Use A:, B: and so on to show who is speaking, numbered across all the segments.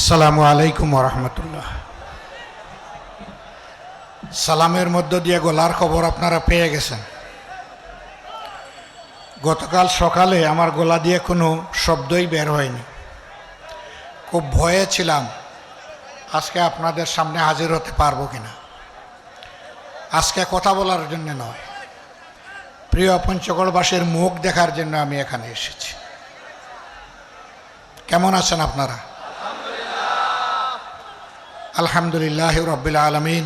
A: আসসালামু আলাইকুম ওরহমতুল্লাহ। সালামের মধ্য দিয়ে গলার খবর আপনারা পেয়ে গেছেন। গতকাল সকালে আমার গলা দিয়ে কোনো শব্দই বের হয়নি। খুব ভয়ে ছিলাম আজকে আপনাদের সামনে হাজির হতে পারবো কিনা। আজকে কথা বলার জন্য নয়, প্রিয় পঞ্চগড়বাসীর মুখ দেখার জন্য আমি এখানে এসেছি। কেমন আছেন আপনারা? আলহামদুলিল্লাহ রাব্বিল আলামিন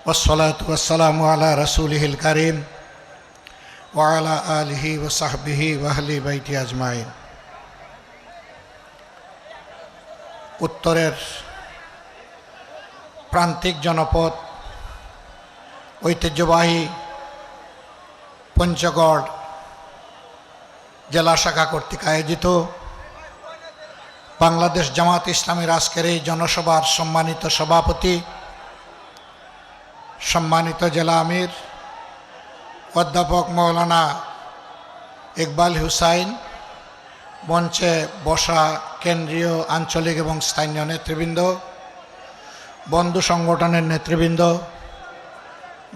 A: ওয়াসসালাতু ওয়াসসালামু আলা রাসূলিহিল কারীম ওয়া আলা আলিহি ওয়া সাহবিহি ওয়া আহলি বাইতি আজমাইন। উত্তরের প্রান্তিক জনপদ ঐতিহ্যবাহী পঞ্চগড় জেলা শাখা কর্তৃক আয়োজিত বাংলাদেশ জামাত ইসলামীর আজকের এই জনসভার সম্মানিত সভাপতি, সম্মানিত জেলা আমির অধ্যাপক মৌলানা ইকবাল হুসাইন, মঞ্চে বসা কেন্দ্রীয়, আঞ্চলিক এবং স্থানীয় নেতৃবৃন্দ, বন্ধু সংগঠনের নেতৃবৃন্দ,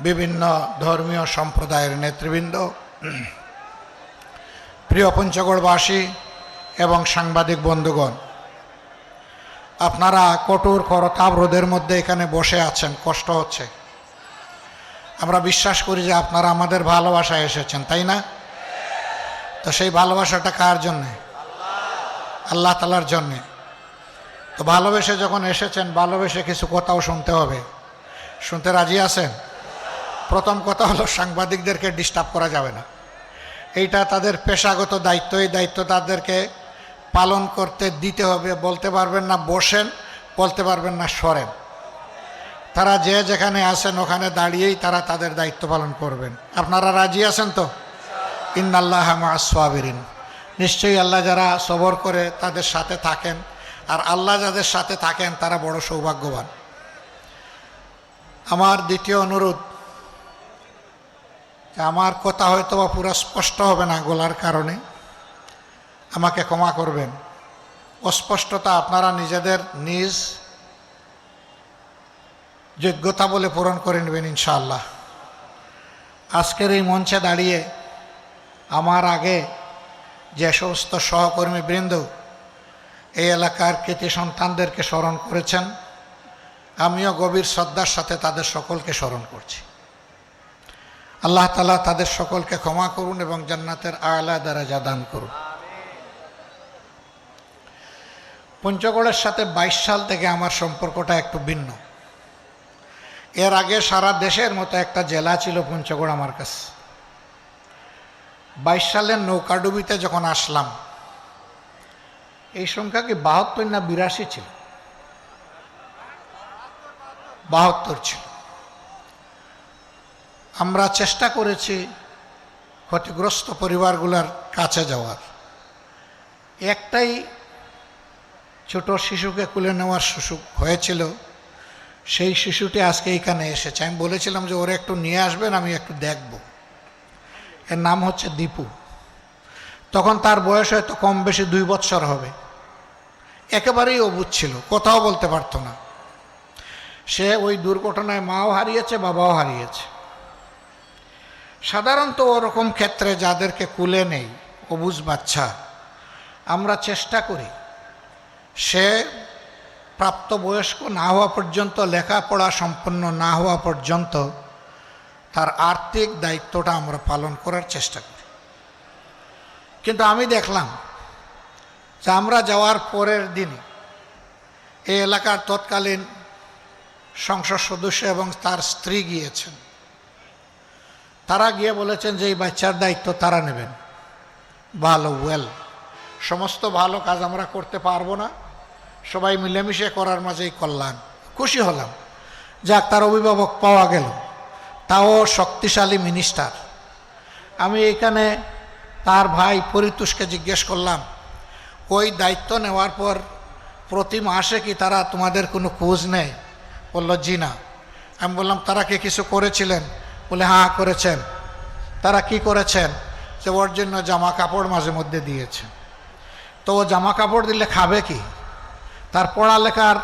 A: বিভিন্ন ধর্মীয় সম্প্রদায়ের নেতৃবৃন্দ, প্রিয় পঞ্চগড়বাসী এবং সাংবাদিক বন্ধুগণ, আপনারা কঠোর করতাপ রোদের মধ্যে এখানে বসে আছেন, কষ্ট হচ্ছে। আমরা বিশ্বাস করি যে আপনারা আমাদের ভালোবাসায় এসেছেন, তাই না? তো সেই ভালোবাসাটা কার জন্যে? আল্লাহ তাআলার জন্যে। তো ভালোবেসে যখন এসেছেন, ভালোবেসে কিছু কথাও শুনতে হবে। শুনতে রাজি আছেন? প্রথম কথা হলো, সাংবাদিকদেরকে ডিস্টার্ব করা যাবে না। এইটা তাদের পেশাগত দায়িত্ব, এই দায়িত্ব তাদেরকে পালন করতে দিতে হবে। বলতে পারবেন না বসেন, বলতে পারবেন না সরেন। তারা যে যেখানে আছেন ওখানে দাঁড়িয়েই তারা তাদের দায়িত্ব পালন করবেন। আপনারা রাজি আছেন তো? ইন্নাল্লাহা মা'আস সাবিরিন। নিশ্চয়ই আল্লাহ যারা সবর করে তাদের সাথে থাকেন, আর আল্লাহ যাদের সাথে থাকেন তারা বড় সৌভাগ্যবান। আমার দ্বিতীয় অনুরোধ, আমার কথা হয়তো বা পুরো স্পষ্ট হবে না গলার কারণে, আমাকে ক্ষমা করবেন। অস্পষ্টতা আপনারা নিজেদের নিজ যোগ্যতা বলে পূরণ করে নেবেন ইনশাআল্লাহ। আজকের এই মঞ্চে দাঁড়িয়ে আমার আগে যে সমস্ত সহকর্মীবৃন্দ এই এলাকার কৃতি সন্তানদেরকে স্মরণ করেছেন, আমিও গভীর শ্রদ্ধার সাথে তাদের সকলকে স্মরণ করছি। আল্লাহ তাআলা তাদের সকলকে ক্ষমা করুন এবং জান্নাতের আলা দরজা দান করুন। পঞ্চগড়ের সাথে 22 সাল থেকে আমার সম্পর্কটা একটু ভিন্ন। এর আগে সারা দেশের মতো একটা জেলা ছিল পঞ্চগড় আমার কাছে। 22 সালের নৌকাডুবিতে যখন আসলাম, এই সংখ্যা কি 72 না 82 ছিল? 72 ছিল। আমরা চেষ্টা করেছি ক্ষতিগ্রস্ত পরিবারগুলোর কাছে যাওয়ার। একটাই ছোট শিশুকে কুলে নেওয়ার সুযোগ হয়েছিল। সেই শিশুটি আজকে এইখানে এসেছে। আমি বলেছিলাম যে ওরা একটু নিয়ে আসবেন, আমি একটু দেখব। এর নাম হচ্ছে দীপু। তখন তার বয়স হয়তো কম বেশি 2 বছর হবে। একেবারেই অবুঝ ছিল, কথাও বলতে পারতো না। সে ওই দুর্ঘটনায় মাও হারিয়েছে, বাবাও হারিয়েছে। সাধারণত ওরকম ক্ষেত্রে যাদেরকে কুলে নেই, অবুঝ বাচ্চা, আমরা চেষ্টা করি সে প্রাপ্তবয়স্ক না হওয়া পর্যন্ত, লেখাপড়া সম্পন্ন না হওয়া পর্যন্ত তার আর্থিক দায়িত্বটা আমরা পালন করার চেষ্টা করি। কিন্তু আমি দেখলাম যে আমরা যাওয়ার পরের দিনই এই এলাকার তৎকালীন সংসদ সদস্য এবং তার স্ত্রী গিয়েছেন। তারা গিয়ে বলেছেন যে এই বাচ্চার দায়িত্ব তারা নেবেন। ভালো, ওয়েল, সমস্ত ভালো কাজ আমরা করতে পারবো না, সবাই মিলেমিশে করার মাঝেই কল্যাণ। খুশি হলাম, যাক তার অভিভাবক পাওয়া গেল, তাও শক্তিশালী মিনিস্টার। আমি এখানে তার ভাই পরিতোষকে জিজ্ঞেস করলাম, ওই দায়িত্ব নেওয়ার পর প্রতি মাসে কি তারা তোমাদের কোনো খোঁজ নেয়? বলল জি না। আমি বললাম তারা কি কিছু করেছিলেন? বলে হ্যাঁ করেছেন। তারা কি করেছেন? যে ওর জন্য জামা কাপড় মাঝে মধ্যে দিয়েছে। তো ও জামা কাপড় দিলে খাবে কি? তার পড়ালেখার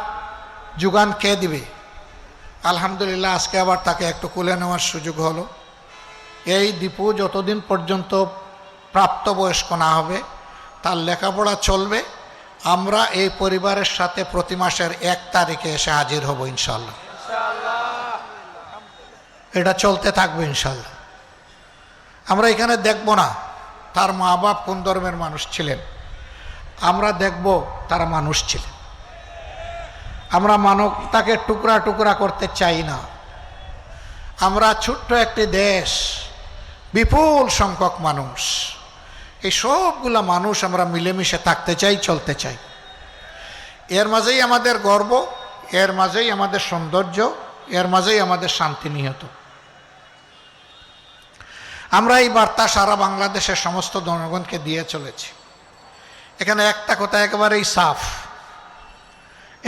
A: যোগান কে দিবে? আলহামদুলিল্লাহ আজকে আবার তাকে একটু কোলে নেওয়ার সুযোগ হলো। এই দীপু যতদিন পর্যন্ত প্রাপ্তবয়স্ক না হবে তার লেখাপড়া চলবে। আমরা এই পরিবারের সাথে প্রতি মাসের 1 তারিখে এসে হাজির হব ইনশাল্লাহ। এটা চলতে থাকবে ইনশাল্লাহ। আমরা এখানে দেখব না তার মা বাপ কোন ধর্মের মানুষ ছিলেন, আমরা দেখব তারা মানুষ ছিলেন। আমরা মানবতাকে টুকরা টুকরা করতে চাই না। আমরা ছোট্ট একটি দেশ, বিপুল সংখ্যক মানুষ, এই সবগুলা মানুষ আমরা মিলেমিশে থাকতে চাই, চলতে চাই। এর মাঝেই আমাদের গর্ব, এর মাঝেই আমাদের সৌন্দর্য, এর মাঝেই আমাদের শান্তি নিহত। আমরা এই বার্তা সারা বাংলাদেশের সমস্ত জনগণকে দিয়ে চলেছি। এখানে একটা কথা একেবারেই সাফ,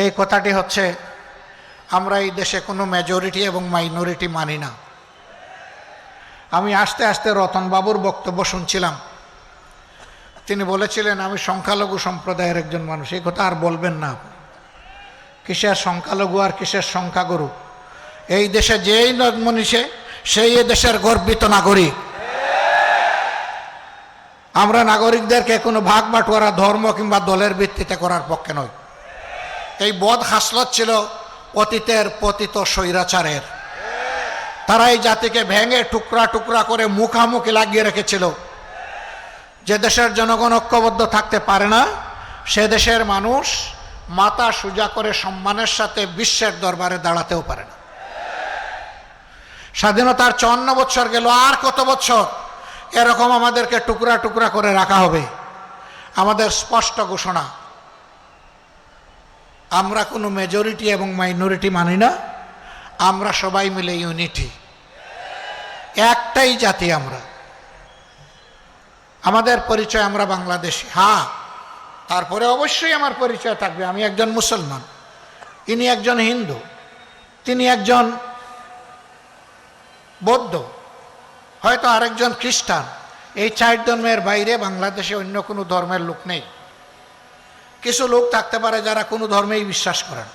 A: এই কথাটি হচ্ছে আমরা এই দেশে কোনো মেজরিটি এবং মাইনরিটি মানি না। আমি আস্তে আস্তে রতনবাবুর বক্তব্য শুনছিলাম, তিনি বলেছিলেন আমি সংখ্যালঘু সম্প্রদায়ের একজন মানুষ। এই কথা আর বলবেন না। কিসের সংখ্যালঘু আর কিসের সংখ্যাগুরু? এই দেশে যেই মনীষে সেই এ দেশের গর্বিত নাগরিক। আমরা নাগরিকদেরকে কোনো ভাগ বাটোয়ারা ধর্ম কিংবা দলের ভিত্তিতে করার পক্ষে নয়। এই বদ হাসলত ছিল অতীতের পতিত স্বৈরাচারের। তারা এই জাতিকে ভেঙে টুকরা টুকরা করে মুখামুখি লাগিয়ে রেখেছিল। যে দেশের জনগণ ঐক্যবদ্ধ থাকতে পারে না, সে দেশের মানুষ মাথা সোজা করে সম্মানের সাথে বিশ্বের দরবারে দাঁড়াতেও পারে না। স্বাধীনতার 54 বছর গেল, আর কত বছর এরকম আমাদেরকে টুকরা টুকরা করে রাখা হবে? আমাদের স্পষ্ট ঘোষণা, আমরা কোনো মেজরিটি এবং মাইনরিটি মানি না। আমরা সবাই মিলে ইউনিটি, একটাই জাতি আমরা। আমাদের পরিচয় আমরা বাংলাদেশি। হ্যাঁ, তারপরে অবশ্যই আমার পরিচয় থাকবে আমি একজন মুসলমান, ইনি একজন হিন্দু, তিনি একজন বৌদ্ধ, হয়তো আরেকজন খ্রিস্টান। এই 4 ধর্মের বাইরে বাংলাদেশে অন্য কোনো ধর্মের লোক নেই। কিছু লোক থাকতে পারে যারা কোনো ধর্মেই বিশ্বাস করেন,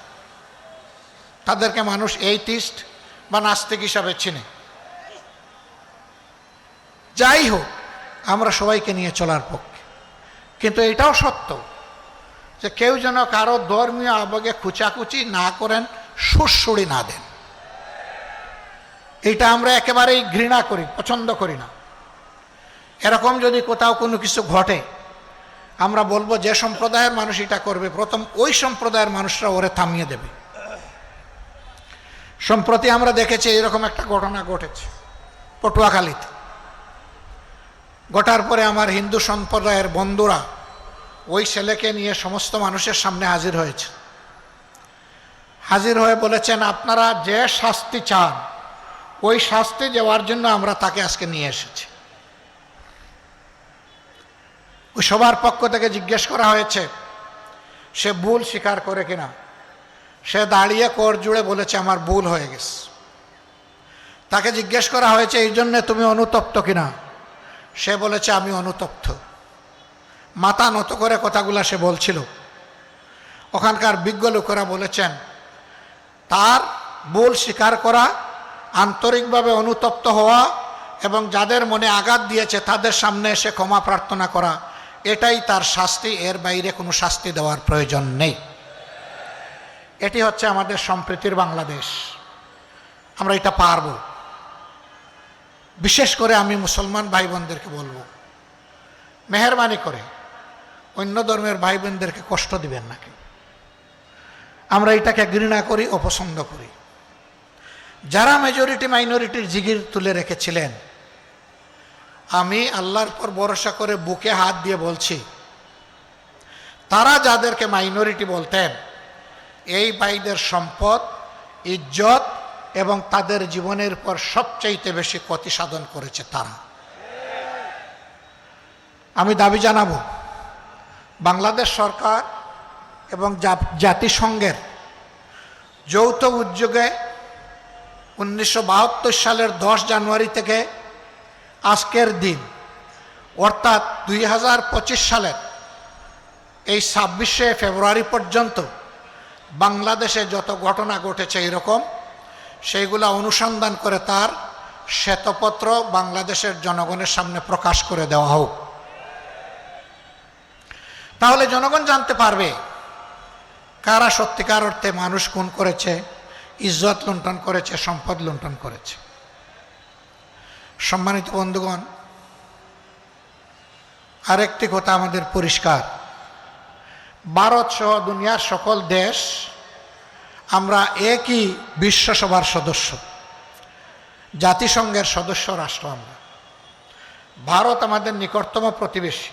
A: তাদেরকে মানুষ এইথিস্ট বা নাস্তিক হিসাবে চিনে। যাই হোক, আমরা সবাইকে নিয়ে চলার পক্ষে। কিন্তু এটাও সত্য যে কেউ যেন কারো ধর্মীয় আবেগে খুচাখুচি না করেন, সুড়সুড়ি না দেন। এটা আমরা একেবারেই ঘৃণা করি, পছন্দ করি না। এরকম যদি কোথাও কোনো কিছু ঘটে, আমরা বলবো যে সম্প্রদায়ের মানুষ এটা করবে, প্রথম ওই সম্প্রদায়ের মানুষরা ওরে থামিয়ে দেবে। সম্প্রতি আমরা দেখেছি এরকম একটা ঘটনা ঘটেছে পটুয়াখালীতে। ঘটার পরে আমার হিন্দু সম্প্রদায়ের বন্ধুরা ওই ছেলেকে নিয়ে সমস্ত মানুষের সামনে হাজির হয়েছে। হাজির হয়ে বলেছেন, আপনারা যে শাস্তি চান ওই শাস্তি দেওয়ার জন্য আমরা তাকে আজকে নিয়ে এসেছি। ওই সবার পক্ষ থেকে জিজ্ঞেস করা হয়েছে সে ভুল স্বীকার করে কিনা। সে দাঁড়িয়ে কর জুড়ে বলেছে আমার ভুল হয়ে গেছে। তাকে জিজ্ঞেস করা হয়েছে এই জন্যে তুমি অনুতপ্ত কিনা। সে বলেছে আমি অনুতপ্ত। মাথা নত করে কথাগুলা সে বলছিল। ওখানকার বিজ্ঞ লোকেরা বলেছেন তার ভুল স্বীকার করা, আন্তরিকভাবে অনুতপ্ত হওয়া এবং যাদের মনে আঘাত দিয়েছে তাদের সামনে এসে ক্ষমা প্রার্থনা করা, এটাই তার শাস্তি। এর বাইরে কোনো শাস্তি দেওয়ার প্রয়োজন নেই। এটি হচ্ছে আমাদের সম্প্রীতির বাংলাদেশ। আমরা এটা পারব। বিশেষ করে আমি মুসলমান ভাই বোনদেরকে বলবো, মেহেরবানি করে অন্য ধর্মের ভাই বোনদেরকে কষ্ট দিবেন না কেউ। আমরা এটাকে ঘৃণা করি, অপছন্দ করি। যারা মেজরিটি মাইনরিটির জিগির তুলে রেখেছিলেন, আমি আল্লাহর পর ভরসা করে বুকে হাত দিয়ে বলছি, তারা যাদেরকে মাইনরিটি বলতেন, এই ভাইদের সম্পদ, ইজ্জত এবং তাদের জীবনের পর সবচাইতে বেশি ক্ষতি সাধন করেছে তারা। আমি দাবি জানাবো, বাংলাদেশ সরকার এবং জাতিসংঘের যৌথ উদ্যোগে 1972 সালের 10 জানুয়ারি থেকে আজকের দিন অর্থাৎ 2025 সালের এই 26শে ফেব্রুয়ারি পর্যন্ত বাংলাদেশে যত ঘটনা ঘটেছে এরকম, সেইগুলা অনুসন্ধান করে তার শ্বেতপত্র বাংলাদেশের জনগণের সামনে প্রকাশ করে দেওয়া হোক। তাহলে জনগণ জানতে পারবে কারা সত্যিকার অর্থে মানুষ খুন করেছে, ইজ্জত লুণ্ঠন করেছে, সম্পদ লুণ্ঠন করেছে। সম্মানিত বন্ধুগণ, আরেকটি কথা আমাদের পরিষ্কার, ভারত সহ দুনিয়ার সকল দেশ আমরা একই বিশ্বসভার সদস্য, জাতিসংঘের সদস্য রাষ্ট্র। আমরা ভারত আমাদের নিকটতম প্রতিবেশী।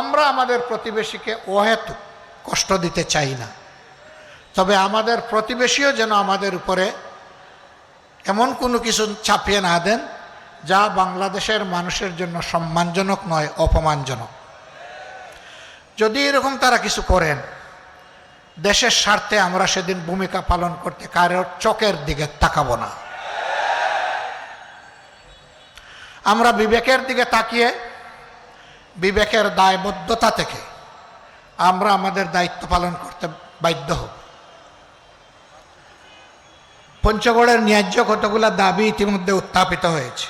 A: আমরা আমাদের প্রতিবেশীকে অহেতুক কষ্ট দিতে চাই না, তবে আমাদের প্রতিবেশীও যেন আমাদের উপরে এমন কোনো কিছু চাপিয়ে না দেন যা বাংলাদেশের মানুষের জন্য সম্মানজনক নয়, অপমানজনক। যদি এরকম তারা কিছু করেন, দেশের স্বার্থে আমরা সেদিন ভূমিকা পালন করতে কারোর চোখের দিকে তাকাবো না। আমরা বিবেকের দিকে তাকিয়ে বিবেকের দায়বদ্ধতা থেকে আমরা আমাদের দায়িত্ব পালন করতে বাধ্য হব। পঞ্চগড়ের ন্যায্য কতগুলো দাবি ইতিমধ্যে উত্থাপিত হয়েছে।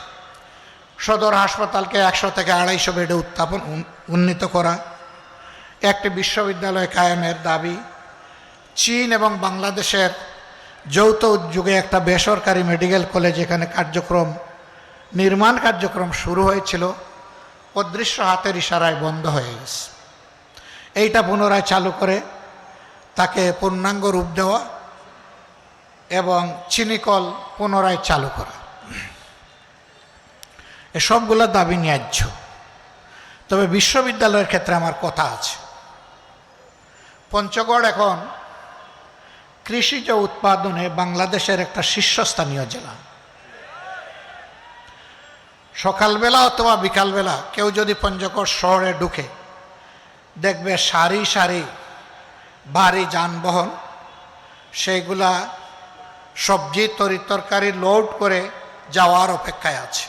A: সদর হাসপাতালকে 100 থেকে 250 বেডে উন্নীত করা, একটি বিশ্ববিদ্যালয় কায়েমের দাবি, চীন এবং বাংলাদেশের যৌথ উদ্যোগে একটা বেসরকারি মেডিকেল কলেজ এখানে নির্মাণ কার্যক্রম শুরু হয়েছিল, অদৃশ্য হাতের ইশারায় বন্ধ হয়ে গেছে। এইটা পুনরায় চালু করে তাকে পূর্ণাঙ্গ রূপ দেওয়া এবং চিনিকল পুনরায় চালু করা, এসবগুলো দাবি ন্যায্য। তবে বিশ্ববিদ্যালয়ের ক্ষেত্রে আমার কথা আছে। পঞ্চগড় এখন কৃষিজ উৎপাদনে বাংলাদেশের একটা শীর্ষস্থানীয় জেলা। সকালবেলা অথবা বিকালবেলা কেউ যদি পঞ্চগড় শহরে ঢুকে, দেখবে সারি সারি ভারী যানবাহন সেইগুলা সবজি তরকারি লোড করে যাওয়ার অপেক্ষায় আছে।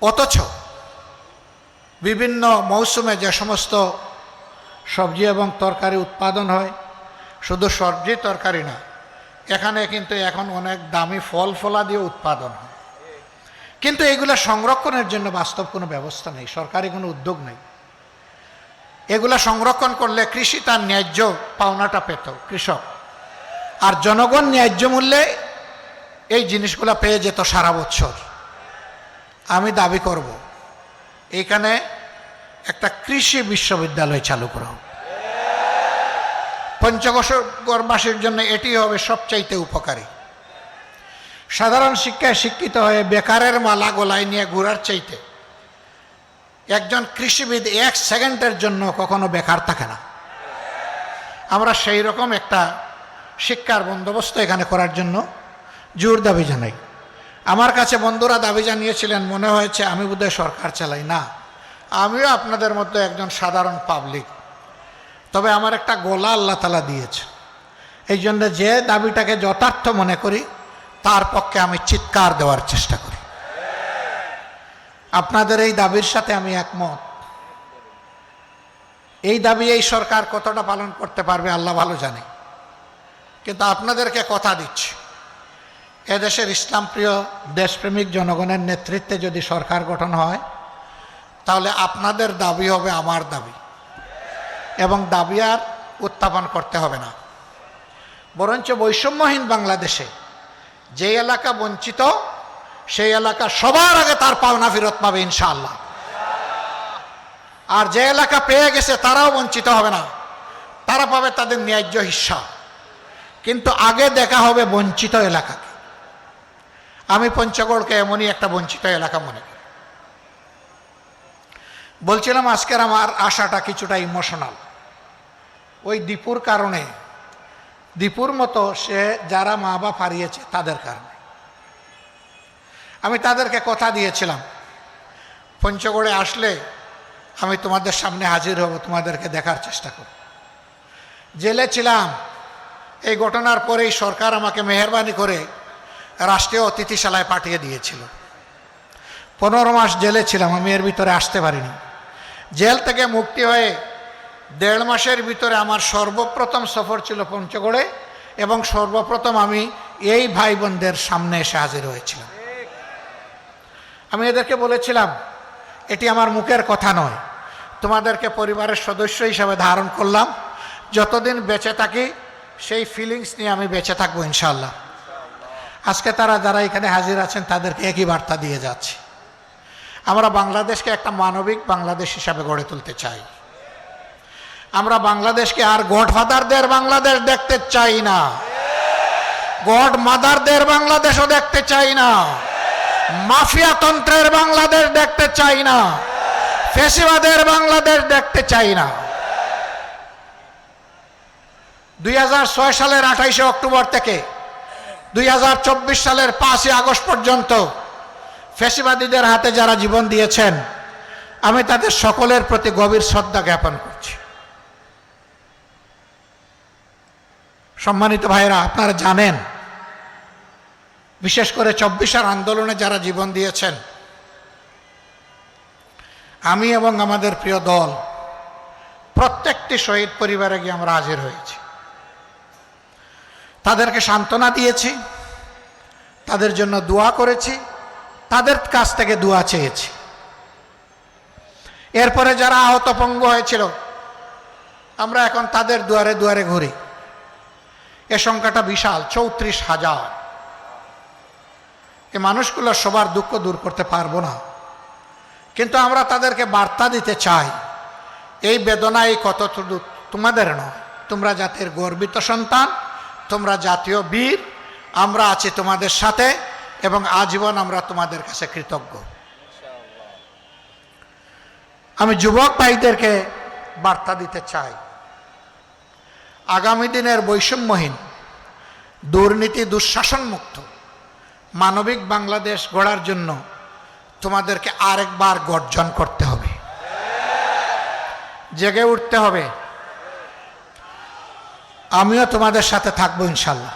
A: অথচ বিভিন্ন মৌসুমে যে সমস্ত সবজি এবং তরকারি উৎপাদন হয়, শুধু সবজি তরকারি না, এখানে কিন্তু এখন অনেক দামি ফলাদি উৎপাদন হয়। কিন্তু এগুলো সংরক্ষণের জন্য বাস্তব কোনো ব্যবস্থা নেই, সরকারি কোনো উদ্যোগ নেই। এগুলা সংরক্ষণ করলে কৃষি তার ন্যায্য পাওনাটা পেত কৃষক, আর জনগণ ন্যায্য মূল্যে এই জিনিসগুলো পেয়ে যেত সারা বছর। আমি দাবি করব এইখানে একটা কৃষি বিশ্ববিদ্যালয় চালু করা হোক। পঞ্চগড়বাসীর জন্য এটি হবে সবচাইতে উপকারী। সাধারণ শিক্ষায় শিক্ষিত হয়ে বেকারের মালা গলায় নিয়ে ঘোরার চাইতে একজন কৃষিবিদ 1 সেকেন্ডের জন্য কখনো বেকার থাকে না। আমরা সেই রকম একটা শিক্ষার বন্দোবস্ত এখানে করার জন্য জোর দাবি জানাই। আমার কাছে বন্ধুরা দাবি জানিয়েছিলেন, মনে হয়েছে আমি বোধহয় সরকার চালাই। না, আমিও আপনাদের মধ্যে একজন সাধারণ পাবলিক। তবে আমার একটা গলা আল্লাহ তাআলা দিয়েছে, এই জন্য যে দাবিটাকে যথার্থ মনে করি তার পক্ষে আমি চিৎকার দেওয়ার চেষ্টা করি। আপনাদের এই দাবির সাথে আমি একমত। এই দাবি এই সরকার কতটা পালন করতে পারবে আল্লাহ ভালো জানে, কিন্তু আপনাদেরকে কথা দিচ্ছি, এদেশের ইসলাম প্রিয় দেশপ্রেমিক জনগণের নেতৃত্বে যদি সরকার গঠন হয়, তাহলে আপনাদের দাবি হবে আমার দাবি, এবং দাবি আর উত্থাপন করতে হবে না। বরঞ্চ বৈষম্যহীন বাংলাদেশে যে এলাকা বঞ্চিত, সেই এলাকা সবার আগে তার পাওনা ফেরত পাবে ইনশাআল্লাহ। আর যে এলাকা পেয়ে গেছে তারাও বঞ্চিত হবে না, তারা পাবে তাদের ন্যায্য হিস্সা। কিন্তু আগে দেখা হবে বঞ্চিত এলাকাকে। আমি পঞ্চগড়কে এমনই একটা বঞ্চিত এলাকা মনে করি। বলছিলাম আজকের আমার আশাটা কিছুটা ইমোশনাল। ওই দীপুর কারণে, দীপুর মতো সে যারা মা বাপ হারিয়েছে তাদের কারণে। আমি তাদেরকে কথা দিয়েছিলাম, পঞ্চগড়ে আসলে আমি তোমাদের সামনে হাজির হব, তোমাদেরকে দেখার চেষ্টা করব। জেলে ছিলাম, এই ঘটনার পরেই সরকার আমাকে মেহেরবানি করে রাষ্ট্রীয় অতিথিশালায় পাঠিয়ে দিয়েছিল। 15 মাস জেলে ছিলাম, আমি এর ভিতরে আসতে পারিনি। জেল থেকে মুক্তি হয়ে 1.5 মাসের ভিতরে আমার সর্বপ্রথম সফর ছিল পঞ্চগড়ে, এবং সর্বপ্রথম আমি এই ভাই বোনদের সামনে এসে হাজির হয়েছিলাম। আমি এদেরকে বলেছিলাম, এটি আমার মুখের কথা নয়, তোমাদেরকে পরিবারের সদস্য হিসাবে ধারণ করলাম, যতদিন বেঁচে থাকি সেই ফিলিংস নিয়ে আমি বেঁচে থাকবো ইনশাআল্লাহ। আজকে তারা যারা এখানে হাজির আছেন তাদেরকে একই বার্তা দিয়ে যাচ্ছি, আমরা বাংলাদেশকে একটা মানবিক বাংলাদেশ হিসাবে গড়ে তুলতে চাই। আমরা বাংলাদেশকে আর গডফাদারদের বাংলাদেশ দেখতে চাই না, গড মাদারদের বাংলাদেশও দেখতে চাই না, মাফিয়া তন্ত্রের বাংলাদেশ দেখতে চাই না, ফ্যাসিবাদের বাংলাদেশ দেখতে চাই না। 2006 সালের 28শে অক্টোবর থেকে 2024 সালের 5ই আগস্ট পর্যন্ত ফ্যাসিবাদীদের হাতে যারা জীবন দিয়েছেন, আমি তাদের সকলের প্রতি গভীর শ্রদ্ধা জ্ঞাপন করছি। সম্মানিত ভাইরা, আপনারা জানেন, বিশেষ করে 24 আন্দোলনে যারা জীবন দিয়েছেন, আমি এবং আমাদের প্রিয় দল প্রত্যেকটি শহীদ পরিবারে গিয়ে আমরা হাজির হয়েছি, তাদেরকে সান্ত্বনা দিয়েছি, তাদের জন্য দোয়া করেছি, তাদের কাছ থেকে দোয়া চেয়েছি। এরপরে যারা আহত পঙ্গু হয়েছিল, আমরা এখন তাদের দুয়ারে দুয়ারে ঘুরি। এ সংখ্যাটা বিশাল, 34,000। এই মানুষগুলো সবার দুঃখ দূর করতে পারবো না, কিন্তু আমরা তাদেরকে বার্তা দিতে চাই, এই বেদনা এই কতটুকু তোমাদের নয়, তোমরা জাতির গর্বিত সন্তান, তোমরা জাতীয় বীর, আমরা আছি তোমাদের সাথে এবং আজীবন আমরা তোমাদের কাছে কৃতজ্ঞ। আমি যুবক ভাইদেরকে বার্তা দিতে চাই, আগামী দিনের বৈষম্যহীন, দুর্নীতি দুঃশাসন মুক্ত মানবিক বাংলাদেশ গড়ার জন্য তোমাদেরকে আরেকবার গর্জন করতে হবে, জেগে উঠতে হবে। আমিও তোমাদের সাথে থাকবো ইনশাল্লাহ।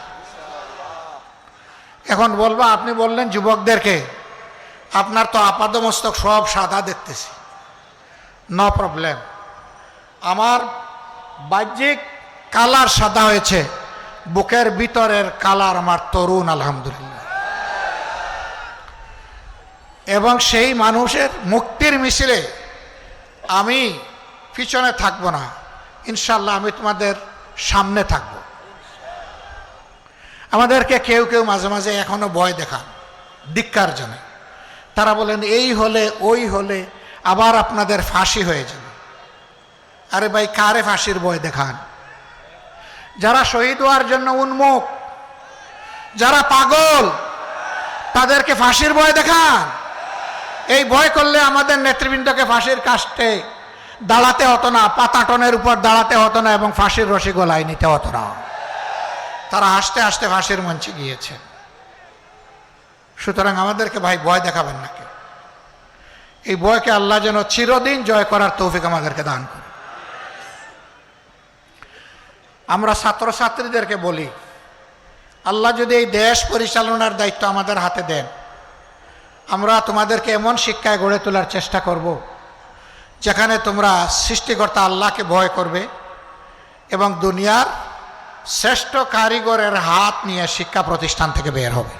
A: এখন বলবো, আপনি বললেন যুবকদেরকে, আপনার তো আপাদমস্তক সব সাদা দেখতেছি, নো প্রবলেম। আমার বাহ্যিক কালার সাদা হয়েছে, বুকের ভিতরের কালার আমার তরুণ আলহামদুলিল্লাহ। এবং সেই মানুষের মুক্তির মিছিলে আমি পিছনে থাকবো না ইনশাল্লাহ, আমি তোমাদের সামনে থাকব। আমাদেরকে কেউ কেউ মাঝে মাঝে এখনো ভয় দেখান, ধিক্কার জানে, তারা বলেন এই হলে ওই হলে আবার আপনাদের ফাঁসি হয়ে যাবে। আরে ভাই, কারে ফাঁসির ভয় দেখান? যারা শহীদ হওয়ার জন্য উন্মুখ, যারা পাগল, তাদেরকে ফাঁসির ভয় দেখান। এই ভয় করলে আমাদের নেতৃবৃন্দকে ফাঁসির কাস্টে দাঁড়াতে হতো না, পাতাটনের উপর দাঁড়াতে হতো না এবং ফাঁসির রশি গলায় নিতে হতো না। তারা হাসতে হাসতে ফাঁসির মঞ্চে গিয়েছেন। সুতরাং আমাদেরকে ভাই ভয় দেখাবেন না কেউ। এই ভয়কে আল্লাহ যেন চিরদিন জয় করার তৌফিক আমাদেরকে দান করে। আমরা ছাত্রছাত্রীদেরকে বলি, আল্লাহ যদি এই দেশ পরিচালনার দায়িত্ব আমাদের হাতে দেন, আমরা তোমাদেরকে এমন শিক্ষায় গড়ে তোলার চেষ্টা করব যেখানে তোমরা সৃষ্টিকর্তা আল্লাহকে ভয় করবে এবং দুনিয়ার শ্রেষ্ঠ কারিগরের হাত নিয়ে শিক্ষা প্রতিষ্ঠান থেকে বের হবে।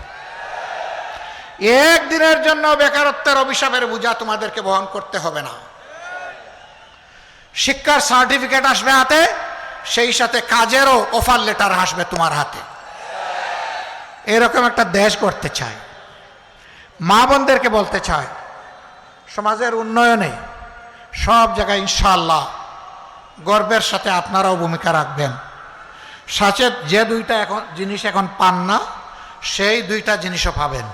A: একদিনের জন্য বেকারত্বের অভিশাপের বোঝা তোমাদেরকে বহন করতে হবে না। শিক্ষার সার্টিফিকেট আসবে হাতে, সেই সাথে কাজেরও অফার লেটার আসবে তোমার হাতে। এরকম একটা দেশ করতে চাই। মা বোনদেরকে বলতে চাই, সমাজের উন্নয়নে সব জায়গায় ইনশাআল্লাহ গর্বের সাথে আপনারাও ভূমিকা রাখবেন। সাথে যে দুইটা এখন জিনিস এখন পান না, সেই দুইটা জিনিসও পাবেন।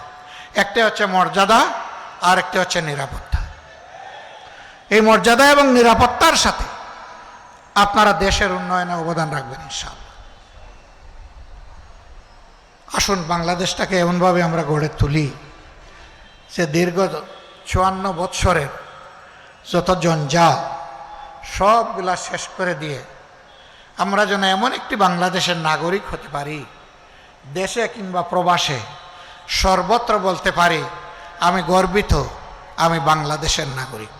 A: একটা হচ্ছে মর্যাদা, আর একটা হচ্ছে নিরাপত্তা। এই মর্যাদা এবং নিরাপত্তার সাথে আপনারা দেশের উন্নয়নে অবদান রাখবেন ইনশাআল্লাহ। আসুন বাংলাদেশটাকে এমনভাবে আমরা গড়ে তুলি যে দীর্ঘ 54 বৎসরের যত জঞ্জাল সবগুলা শেষ করে দিয়ে আমরা যেন এমন একটি বাংলাদেশের নাগরিক হতে পারি, দেশে কিংবা প্রবাসে সর্বত্র বলতে পারি, আমি গর্বিত, আমি বাংলাদেশের নাগরিক।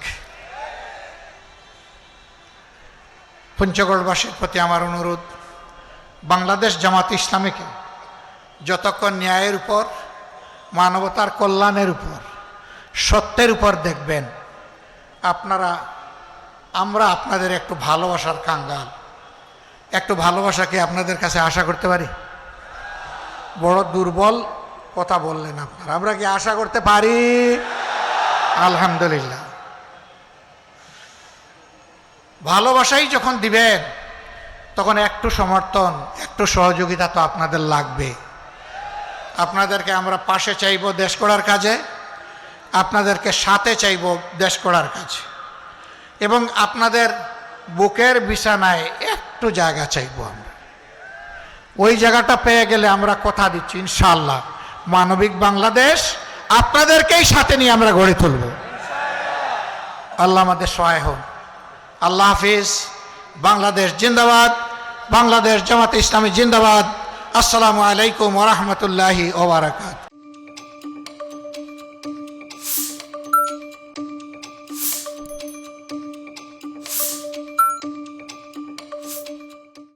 A: পঞ্চগড়বাসীর প্রতি আমার অনুরোধ, বাংলাদেশ জামাত ইসলামীকে যতক্ষণ ন্যায়ের উপর, মানবতার কল্যাণের উপর, সত্যের উপর দেখবেন, আমরা আপনাদের একটু ভালোবাসার কাঙ্গাল। একটু ভালোবাসা কি আপনাদের কাছে আশা করতে পারি? বড় দুর্বল কথা বললেন আপনারা। আমরা কি আশা করতে পারি? আলহামদুলিল্লাহ। ভালোবাসাই যখন দিবেন তখন একটু সমর্থন, একটু সহযোগিতা তো আপনাদের লাগবে। আপনাদেরকে আমরা পাশে চাইব দেশ গড়ার কাজে, আপনাদেরকে সাথে চাইব দেশ গড়ার কাজে, এবং আপনাদের বুকের বিছানায় একটু জায়গা চাইব আমরা। ওই জায়গাটা পেয়ে গেলে আমরা কথা দিচ্ছি ইনশাআল্লাহ মানবিক বাংলাদেশ আপনাদেরকেই সাথে নিয়ে আমরা গড়ে তুলব। আল্লাহ আমাদের সহায় হন। আল্লাহ হাফিজ। বাংলাদেশ জিন্দাবাদ। বাংলাদেশ জামাত ইসলামী জিন্দাবাদ। আসসালামু আলাইকুম ওয়া রাহমাতুল্লাহি ওয়া বারাকাতুহু।